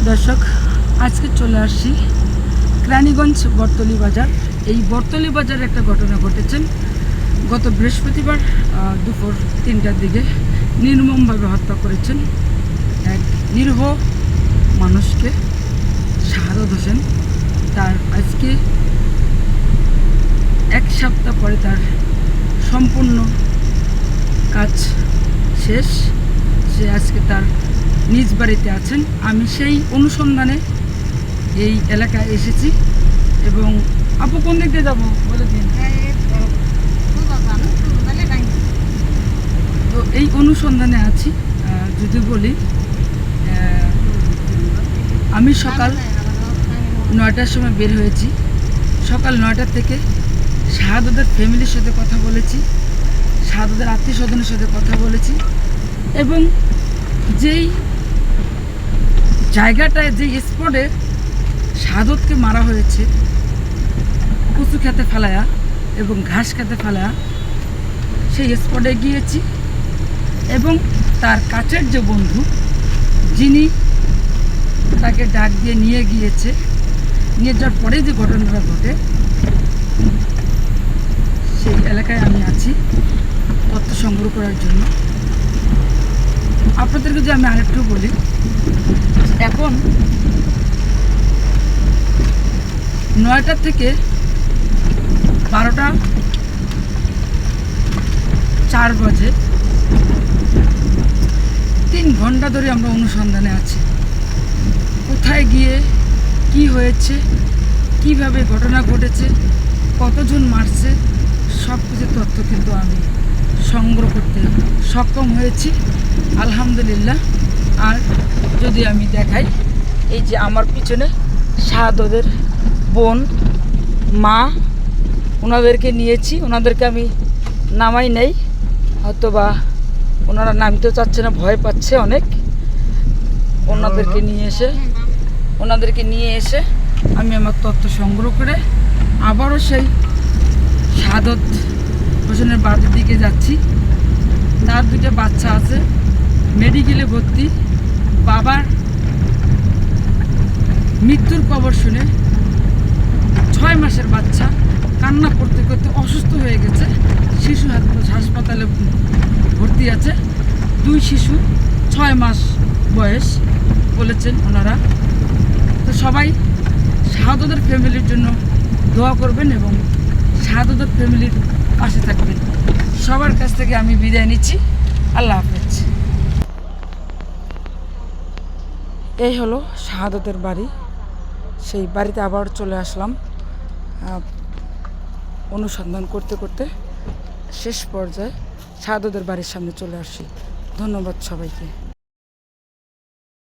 দর্শক, আজকে চলে আসছি কেরানীগঞ্জ বটতলী বাজার। এই বটতলী বাজারে একটা ঘটনা ঘটেছে। গত বৃহস্পতিবার দুপুর 3টার দিকে নির্মমভাবে হত্যা করেছেন এক নিরীহ মানুষকে শাহাদত হোসেন। তার আজকে 1 সপ্তাহ পরে তার সম্পূর্ণ কাজ শেষ। সে আজকে তার নিজ বাড়িতে আছেন। আমি সেই অনুসন্ধানে এই এলাকায় এসেছি এবং আপু কোন দিক দিয়ে যাবো বলে দিন। তো এই অনুসন্ধানে আছি। যদি বলি, আমি সকাল 9টার সময় বের হয়েছি। সকাল 9টা থেকে শাহাদতের ফ্যামিলির সাথে কথা বলেছি, শাহাদতের আত্মীয় স্বজনের সাথে কথা বলেছি এবং যেই জায়গাটায় যে স্পটে শাহাদতকে মারা হয়েছে, কচু খেতে ফেলায়া এবং ঘাস খেতে ফেলায়া, সেই স্পটে গিয়েছি এবং তার কাছের যে বন্ধু যিনি তাকে ডাক দিয়ে নিয়ে গিয়েছে, নিয়ে যাওয়ার পরে যে ঘটনাটা ঘটে সেই এলাকায় আমি আছি তথ্য সংগ্রহ করার জন্য। আপনাদেরকে যে আমি আরেকটু বলি, এখন 9টা থেকে 12টা 4 বাজে 3 ঘন্টা ধরে আমরা অনুসন্ধানে আছি। কোথায় গিয়ে কি হয়েছে, কিভাবে ঘটনা ঘটেছে, কতজন মারছে, সব কিছু তথ্য কিন্তু আমি সংগ্রহ করতে সক্ষম হয়েছি, আলহামদুলিল্লাহ। আর যদি আমি দেখাই, এই যে আমার পিছনে শাহাদতের বোন, মা, ওনাদেরকে নিয়েছি। ওনাদেরকে আমি নামাই নেই, হয়তো বা ওনারা নামতেও চাচ্ছে না, ভয় পাচ্ছে অনেক। ওনাদেরকে নিয়ে এসে আমি আমার তথ্য সংগ্রহ করে আবারও সেই শাহাদত হোসেনের বাড়ির দিকে যাচ্ছি। তার 2টা বাচ্চা আছে, মেডিকেলে ভর্তি। বাবার মৃত্যুর খবর শুনে 6 মাসের বাচ্চা কান্না করতে করতে অসুস্থ হয়ে গেছে। শিশু হাসপাতালে ভর্তি আছে। 2 শিশু 6 মাস বয়স বলেছেন ওনারা। তো সবাই শাহাদতের ফ্যামিলির জন্য দোয়া করবেন এবং শাহাদতের ফ্যামিলির পাশে থাকবেন। সবার কাছ থেকে আমি বিদায় নিচ্ছি। আল্লাহ হাফেজ। এই হলো শাহাদতের বাড়ি। সেই বাড়িতে আবার চলে আসলাম। অনুসন্ধান করতে করতে শেষ পর্যায়ে শাহাদতের বাড়ির সামনে চলে আসি। ধন্যবাদ সবাইকে।